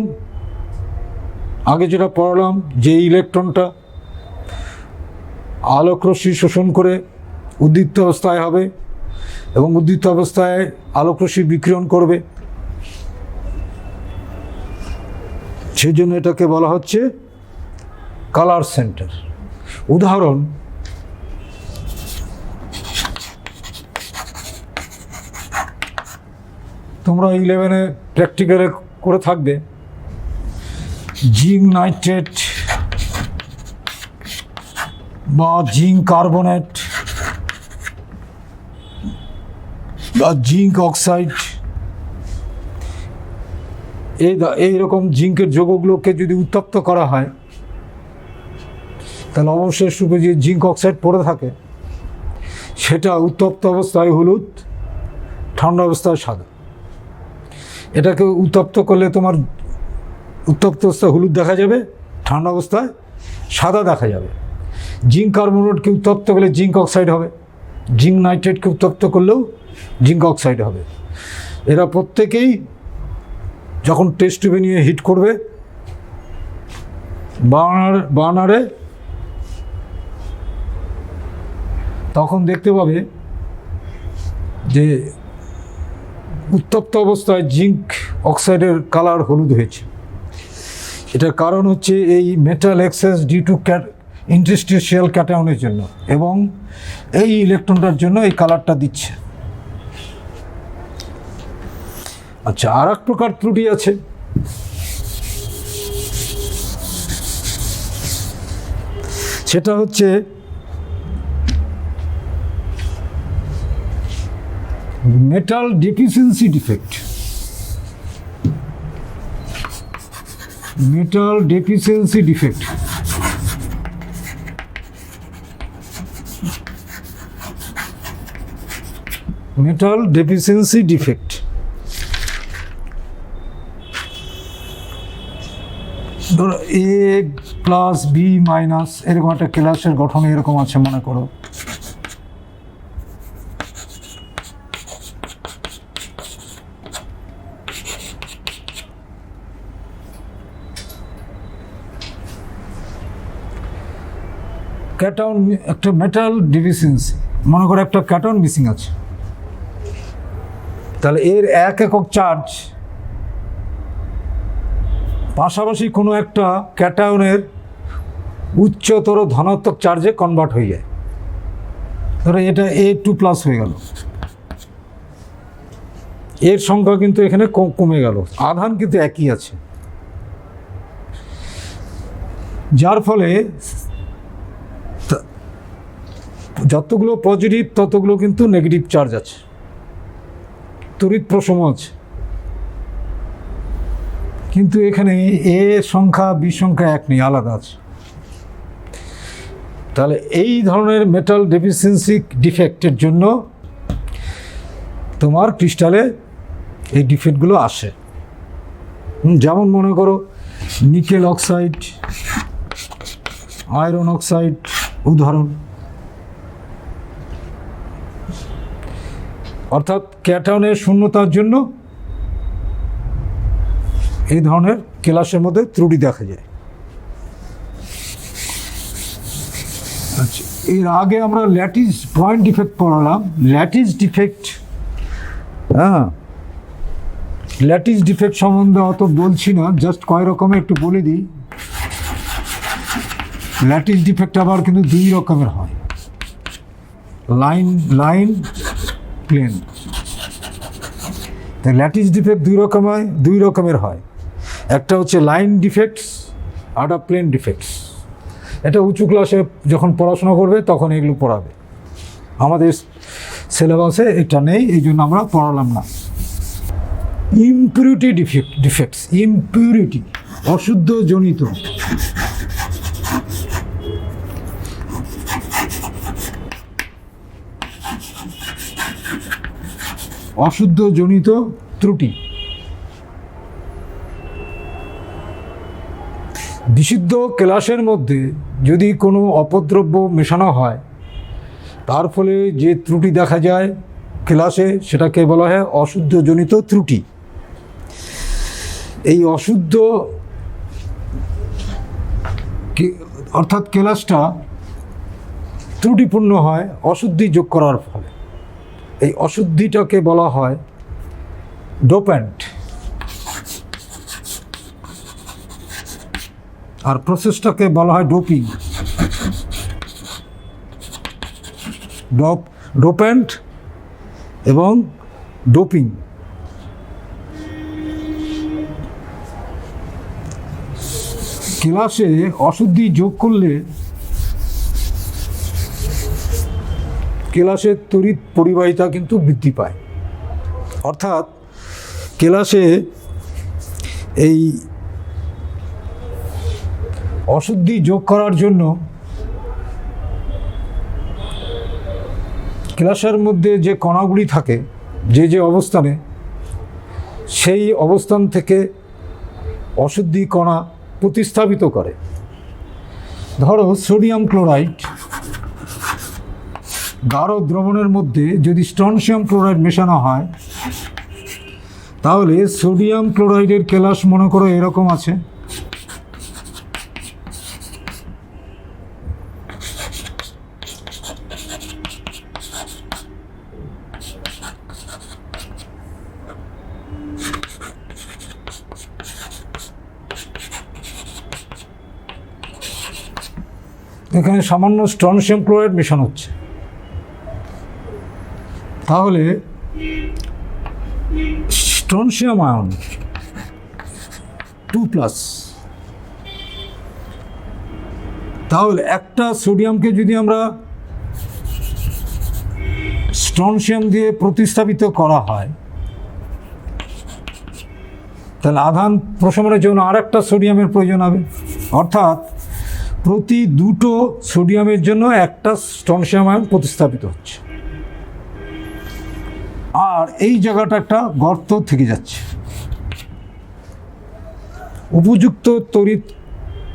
আগে যেটা পড়লাম, যে ইলেকট্রনটা আলোক রশ্মি শোষণ করে উদ্দীপ্ত অবস্থায় হবে এবং উদ্দীপ্ত অবস্থায় আলোক রশ্মি বিকিরণ করবে, সেই জন্য এটাকে বলা হচ্ছে কালার সেন্টার। উদাহরণ, তোমরা 11-এ প্র্যাকটিক্যালে করে থাকবে, জিঙ্ক নাইট্রেট বা জিঙ্ক কার্বনেট বা জিঙ্ক অক্সাইড, এইরকম জিঙ্কের যৌগগুলোকে যদি উত্তপ্ত করা হয় তাহলে অবশেষ রূপে যে জিঙ্ক অক্সাইড পড়ে থাকে সেটা উত্তপ্ত অবস্থায় হলুদ, ঠান্ডা অবস্থায় সাদা। এটাকে উত্তপ্ত করলে তোমার উত্তপ্ত অবস্থায় হলুদ দেখা যাবে, ঠান্ডা অবস্থায় সাদা দেখা যাবে। জিঙ্ক কার্বনেটকে উত্তপ্ত করলে জিঙ্ক অক্সাইড হবে, জিঙ্ক নাইট্রেটকে উত্তপ্ত করলেও জিঙ্ক অক্সাইড হবে। এরা প্রত্যেকেই যখন টেস্ট টিউবে নিয়ে হিট করবে বার্নারে, তখন দেখতে পাবে যে উত্তপ্ত অবস্থায় জিঙ্ক অক্সাইডের কালার হলুদ হয়েছে। এটার কারণ হচ্ছে এই metal excess due to interstitial ক্যাটায়নের জন্য, এবং এই ইলেকট্রনটার জন্য এই কালারটা দিচ্ছে। আচ্ছা, আর এক প্রকার ত্রুটি আছে, সেটা হচ্ছে metal deficiency defect. Metal deficiency defect metal deficiency defect ধরো A+B- এরকম একটা ক্লাসের গঠন এরকম আছে মনে করো। ক্যাটায়ন, একটা মেটাল ডেফিসিয়েন্সি, মনে করো একটা ক্যাটায়ন মিসিং আছে, তাহলে এর 1 একক চার্জ পাশাপাশি কোনো একটা ক্যাটায়নের উচ্চতর ধনাত্মক চার্জে কনভার্ট হয়ে যায়। ধরো এটা A2+ হয়ে গেল, এর সংখ্যা কিন্তু এখানে কমে গেল, আধান কিন্তু একই আছে, যার ফলে যতগুলো পজিটিভ ততগুলো কিন্তু নেগেটিভ চার্জ আছে, তড়িৎ প্রশম আছে। কিন্তু এখানে A সংখ্যা B সংখ্যা এক নেই, আলাদা আছে। তাহলে এই ধরনের মেটাল ডেফিসিয়েন্সি ডিফেক্টের জন্য তোমার ক্রিস্টালে এই ডিফেক্টগুলো আসে। যেমন মনে করো নিকেল অক্সাইড, আয়রন অক্সাইড, উদাহরণ। অর্থাৎ ক্যাটায়নের শূন্যতার জন্য এই ধরনের কেলাসের মধ্যে ত্রুটি দেখা যায়। আচ্ছা, এর আগে আমরা ল্যাটিস পয়েন্ট ডিফেক্ট পড়ালাম। ল্যাটিস ডিফেক্ট, হ্যাঁ, ল্যাটিস ডিফেক্ট সম্বন্ধে অত বলছি না, জাস্ট কয় রকমের একটু বলে দিই। ল্যাটিস ডিফেক্ট আবার কিন্তু দুই রকমের হয়, লাইন প্লেন। তাই ল্যাটিস ডিফেক্ট দুই রকমের হয়। একটা হচ্ছে লাইন ডিফেক্টস, আর একটা প্লেন ডিফেক্টস। এটা উঁচু ক্লাসে যখন পড়াশোনা করবে তখন এগুলো পড়াবে, আমাদের সিলেবাসে এটা নেই, এই জন্য আমরা পড়ালাম না। ইমপিউরিটি ডিফেক্টস, ইমপিউরিটি অশুদ্ধ জনিত। অশুদ্ধ জনিত ত্রুটি। বিশুদ্ধ ক্লাসের মধ্যে যদি কোনো অপদ্রব্য মেশানো হয়, তার ফলে যে ত্রুটি দেখা যায় ক্লাসে, সেটাকে বলা হয় অশুদ্ধ জনিত ত্রুটি। এই অশুদ্ধ অর্থাৎ ক্লাসটা ত্রুটিপূর্ণ হয় অশুদ্ধি যোগ করার ফলে। এই অশুদ্ধিটাকে বলা হয় ডোপ্যান্ট, আর প্রসেসটাকে বলা হয় ডোপিং। ডোপ্যান্ট এবং ডোপিং। ক্লাসে অশুদ্ধি যোগ করলে ক্লাসের তড়িৎ পরিবাহিতা কিন্তু বৃদ্ধি পায়। অর্থাৎ ক্লাসে এই অশুদ্ধি যোগ করার জন্য ক্লাসের মধ্যে যে কণাগুলি থাকে যে অবস্থানে, সেই অবস্থান থেকে অশুদ্ধি কণা প্রতিস্থাপিত করে। ধরো সোডিয়াম ক্লোরাইড গাঢ় দ্রবণের মধ্যে যদি স্ট্রনশিয়াম ক্লোরাইড মেশানো হয়, তাহলে সোডিয়াম ক্লোরাইডের কেলাস মনে করো এরকম আছে। এখানে সামান্য স্ট্রনশিয়াম ক্লোরাইড মেশানো হচ্ছে, তাহলে স্ট্রনশিয়াম আয়ন 2+, তাহলে একটা সোডিয়ামকে যদি আমরা স্ট্রনশিয়াম দিয়ে প্রতিস্থাপিত করা হয়, তাহলে আধান প্রশমনের জন্য আর একটা সোডিয়ামের প্রয়োজন হবে। অর্থাৎ প্রতি দুটো সোডিয়ামের জন্য একটা স্ট্রনশিয়াম আয়ন প্রতিস্থাপিত হচ্ছে, আর এই জায়গাটা একটা গর্ত থেকে যাচ্ছে। উপযুক্ত তড়িৎ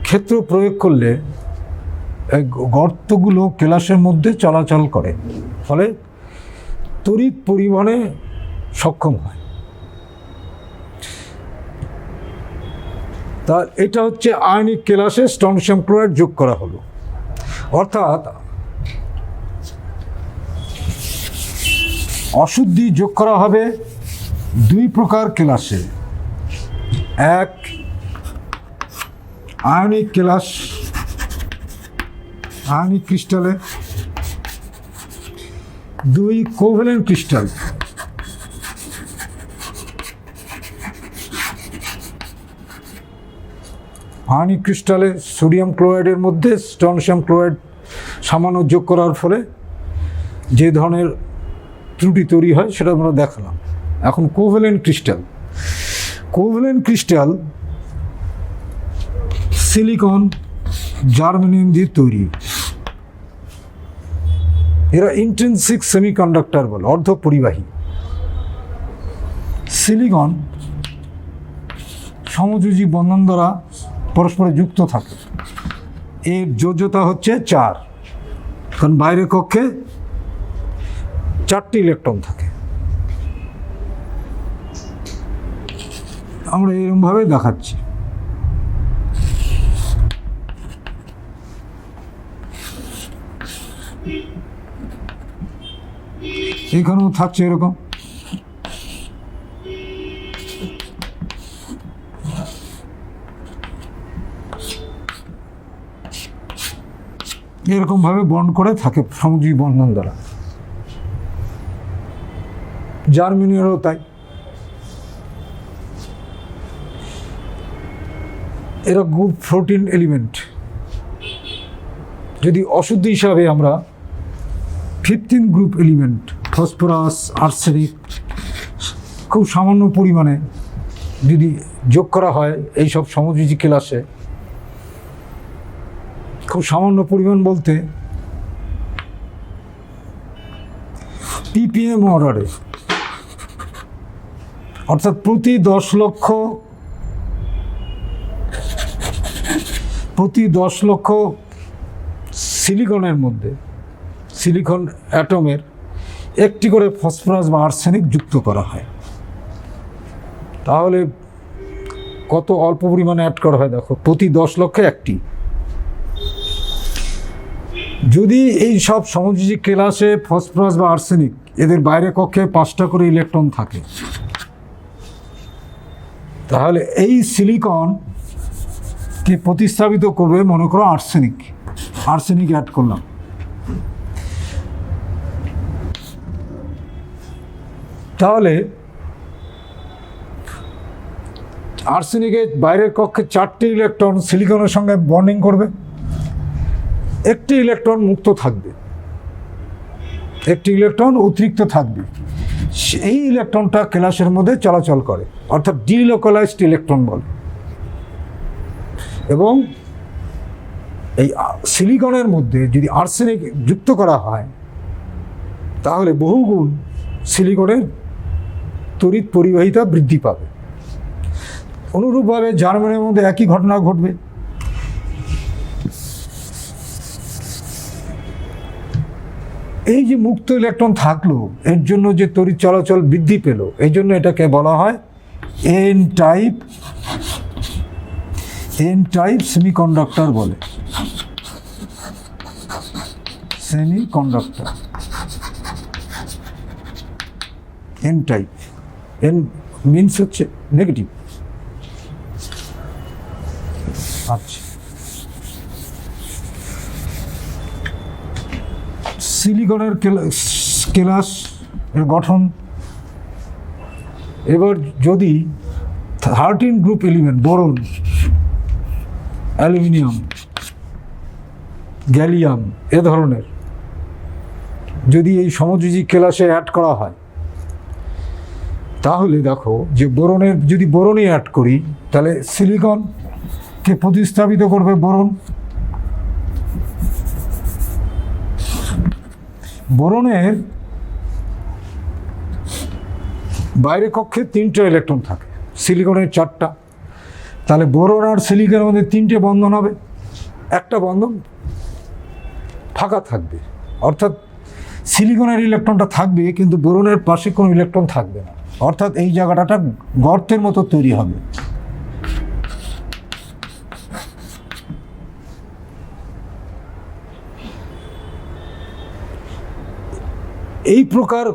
ক্ষেত্র প্রয়োগ করলে এই গর্তগুলো কেলাসের মধ্যে চলাচল করে, ফলে তড়িৎ পরিবহনে সক্ষম হয়। তা এটা হচ্ছে আয়নিক কেলাসে স্ট্রনশিয়াম ক্লোরাইড যোগ করা হলো। অর্থাৎ অশুদ্ধি যোগ করা হবে দুই প্রকার কেলাসে। এক, আয়নিক কেলাস, আয়নিক ক্রিস্টালে। দুই, কোভ্যালেন্ট ক্রিস্টাল। আয়নিক ক্রিস্টালে সোডিয়াম ক্লোরাইডের মধ্যে স্ট্রনশিয়াম ক্লোরাইড সামান্য যোগ করার ফলে যে ধরনের ত্রুটি তৈরি হয় সেটা আমরা দেখালাম। এখন covalent crystal. Covalent crystal silicon, germanium দিয়ে তৈরি। এরা ইন্ট্রিনসিক সেমিকন্ডাক্টর বলে, অর্ধ পরিবাহী। সিলিকন সমযোজী বন্ধন দ্বারা পরস্পরে যুক্ত থাকে। এর যোজ্যতা হচ্ছে 4। কারণ বাইরের কক্ষে 4টি ইলেকট্রন থাকে। আমরা এরকমভাবে দেখাচ্ছি। এখানেও থাকছে এরকম। এরকমভাবে বন্ড করে থাকে সমযোজী বন্ধন দ্বারা। জার্মেনিয়ারও তাই। এরা গ্রুপ 14 এলিমেন্ট। যদি অশুদ্ধ হিসাবে আমরা 15 গ্রুপ এলিমেন্ট, ফসফরাস, আর্সেনিক খুব সামান্য পরিমাণে যদি যোগ করা হয় এই সব সমযোজী কেলাসে, খুব সামান্য পরিমাণ বলতে ppm অর্ডারে, অর্থাৎ প্রতি 10 লক্ষ সিলিকনের মধ্যে, সিলিকন অ্যাটমের একটি করে ফসফরাস বা আর্সেনিক যুক্ত করা হয়। তাহলে কত অল্প পরিমাণে অ্যাড করা হয় দেখো, প্রতি 10 লক্ষে একটি। যদি এই সব সমযোজী কেলাসে ফসফরাস বা আর্সেনিক এদের বাইরে কক্ষে 5টা করে ইলেকট্রন থাকে, তাহলে এই সিলিকনকে প্রতিস্থাপিত করবে মনে করো আর্সেনিক অ্যাড করলাম। তাহলে আর্সেনিকের বাইরের কক্ষে 4টি ইলেকট্রন সিলিকনের সঙ্গে বন্ডিং করবে, একটি ইলেকট্রন মুক্ত থাকবে, একটি ইলেকট্রন অতিরিক্ত থাকবে। এই ইলেকট্রনটা কেলাসের মধ্যে চলাচল করে, অর্থাৎ ডিলোকালাইজড ইলেকট্রন বলে। এবং এই সিলিকনের মধ্যে যদি আর্সেনিক যুক্ত করা হয় তাহলে বহুগুণ সিলিকনের তড়িৎ পরিবাহিতা বৃদ্ধি পাবে। অনুরূপভাবে জার্মানির মধ্যে একই ঘটনা ঘটবে। এই যে মুক্ত ইলেকট্রন থাকলো, এর জন্য যে তড়িৎ চলাচল বৃদ্ধি পেল, এই জন্য এটাকে বলা হয় এন টাইপ সেমিকন্ডাক্টর বলে। Semiconductor N type, N means হচ্ছে নেগেটিভ। আচ্ছা, সিলিকনের কেলাস এর গঠন। এবার যদি 13 group element, boron, aluminium, gallium এ ধরনের যদি এই সমযোজী কেলাসে অ্যাড করা হয়, তাহলে দেখো যে যদি বোরনই অ্যাড করি তাহলে সিলিকনকে প্রতিস্থাপিত করবে বোরন। বোরনের বাইরে কক্ষে 3টা ইলেকট্রন থাকে, সিলিকনের 4টা। তাহলে বোরন আর সিলিকনের মধ্যে 3টে বন্ধন হবে, একটা বন্ধন ফাঁকা থাকবে, অর্থাৎ সিলিকনের ইলেকট্রনটা থাকবে কিন্তু বোরনের পাশে কোনো ইলেকট্রন থাকবে না, অর্থাৎ এই জায়গাটা গর্তের মতো তৈরি হবে। এই প্রকার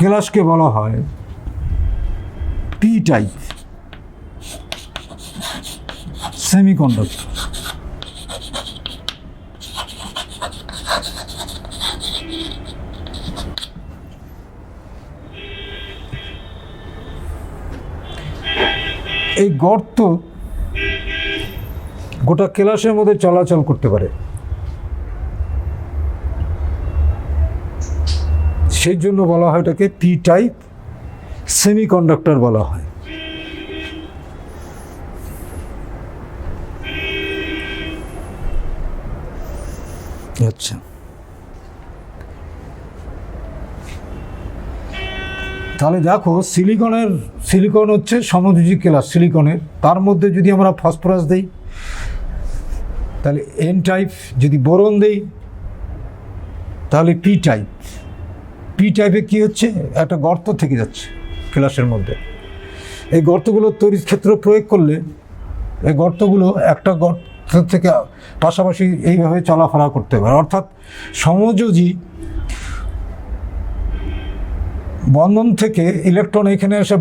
কেলাসকে বলা হয় পি টাইপ সেমিকন্ডাক্টর। এই গর্ত গোটা কেলাসের মধ্যে চলাচল করতে পারে, সেই জন্য বলা হয় এটাকে পি টাইপ সেমিকন্ডাক্টর বলা হয়। আচ্ছা, তাহলে দেখো সিলিকন হচ্ছে সমযোজী কেলাস সিলিকনের, তার মধ্যে যদি আমরা ফসফরাস দিই তাহলে এন টাইপ যদি বোরন দেই তাহলে পি টাইপ। পি টাইপে কী হচ্ছে, একটা গর্ত থেকে যাচ্ছে ক্লাসের মধ্যে। এই গর্তগুলো তড়িৎ ক্ষেত্র প্রয়োগ করলে এই গর্তগুলো একটা গর্ত থেকে পাশাপাশি এইভাবে চলাফেরা করতে পারে, অর্থাৎ সমযোজী বন্ধন থেকে ইলেকট্রন এখানে এসে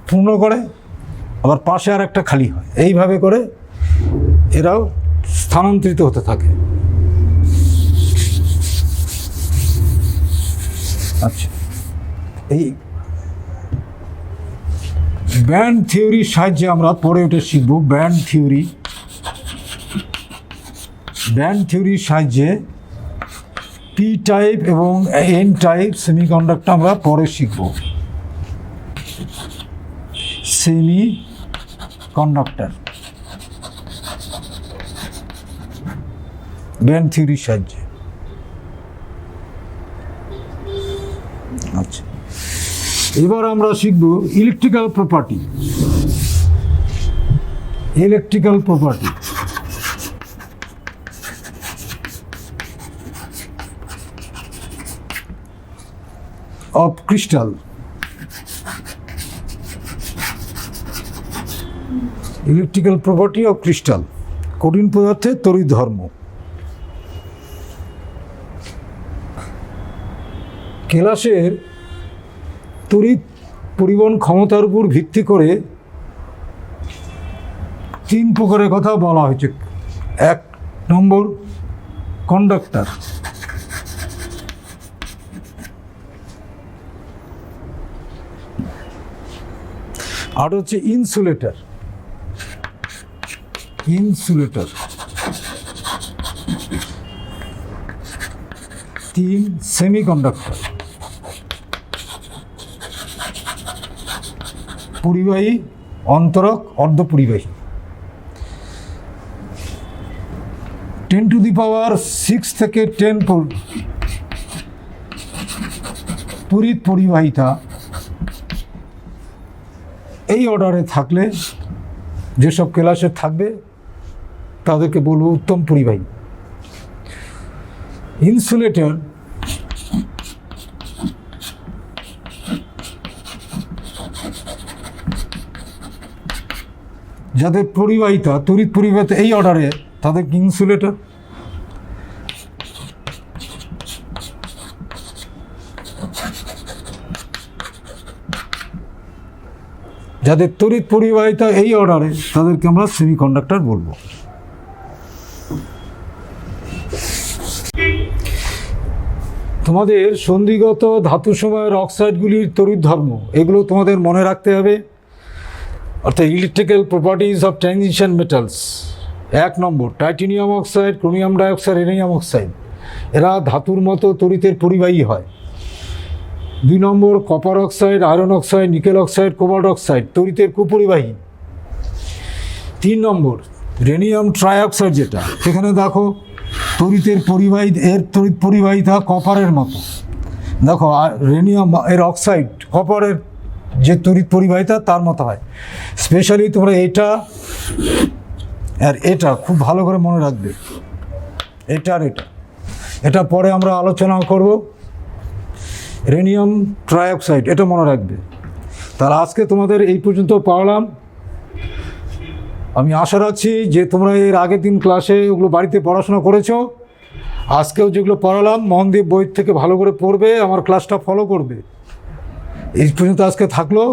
পূর্ণ করে, আবার পাশে আর একটা খালি হয়, এইভাবে করে এরাও স্থানান্তরিত হতে থাকে। আচ্ছা, এই ব্যান্ড থিওরির সাহায্যে আমরা পরে ওটা শিখব। ব্যান্ড থিওরির সাহায্যে পি টাইপ এবং এন টাইপ সেমিকন্ডাক্টর আমরা পরে শিখব। সেমিকন্ডাক্টর ব্যান্ড থিওরির সাহায্যে। আচ্ছা, এবার আমরা শিখব electrical property. Of crystal. Electrical property of crystal, কঠিন পদার্থের তড়িৎ ধর্ম। কেলাসের তড়িৎ পরিবহন ক্ষমতার উপর ভিত্তি করে 3 প্রকারের কথা বলা হয়েছে। 1 নম্বর কন্ডাক্টর, আর হচ্ছে ইনসুলেটর। 3 সেমিকন্ডাক্টর, পরিবাহী, অন্তরক, অর্ধপরিবাহী। 10⁶ থেকে 10 তড়িৎ পরিবাহিতা এই অর্ডারে থাকলে যেসব ক্লাসে থাকবে তাদেরকে বলবো উত্তম পরিবাহী। ইনসুলেটর যাদের পরিবাহিতা, তড়িৎ পরিবাহিতা এই অর্ডারে, তাদেরকে ইনসুলেটর। যাদের তড়িৎ পরিবাহিতা এই অর্ডারে, তাদেরকে আমরা সেমিকন্ডাক্টর বলবো। তোমাদের সন্ধিগত ধাতু সময়ের অক্সাইডগুলির তড়িৎ ধর্ম, এগুলো তোমাদের মনে রাখতে হবে। অর্থাৎ electrical properties of transition metals. 1 নম্বর titanium oxide, chromium dioxide, rhenium oxide, এরা ধাতুর মতো তড়িতের পরিবাহী হয়। 2 নম্বর copper oxide, iron oxide, nickel oxide, cobalt oxide, তড়িতের কুপরিবাহী। 3 নম্বর রেনিয়াম ট্রাইঅক্সাইড, যেটা সেখানে দেখো তড়িতের পরিবাহী, এর তড়িৎ পরিবাহিতা কপারের মতো। দেখো রেনিয়াম এর অক্সাইড কপারের যে তড়িৎ পরিবাহিতা তার মতো হয়। স্পেশালি তোমরা এটা আর এটা খুব ভালো করে মনে রাখবে, এটা আর এটা পরে আমরা আলোচনা করব। রেনিয়াম ট্রাইঅক্সাইড এটা মনে রাখবে। তাহলে আজকে তোমাদের এই পর্যন্ত পড়ালাম। আমি আশা রাখছি যে তোমরা এর আগের দিন ক্লাসে ওগুলো বাড়িতে পড়াশোনা করেছো। আজকেও যেগুলো পড়ালাম মন দিয়ে বই থেকে ভালো করে পড়বে, আমার ক্লাসটা ফলো করবে। এই পর্যন্ত আজকে থাকলো।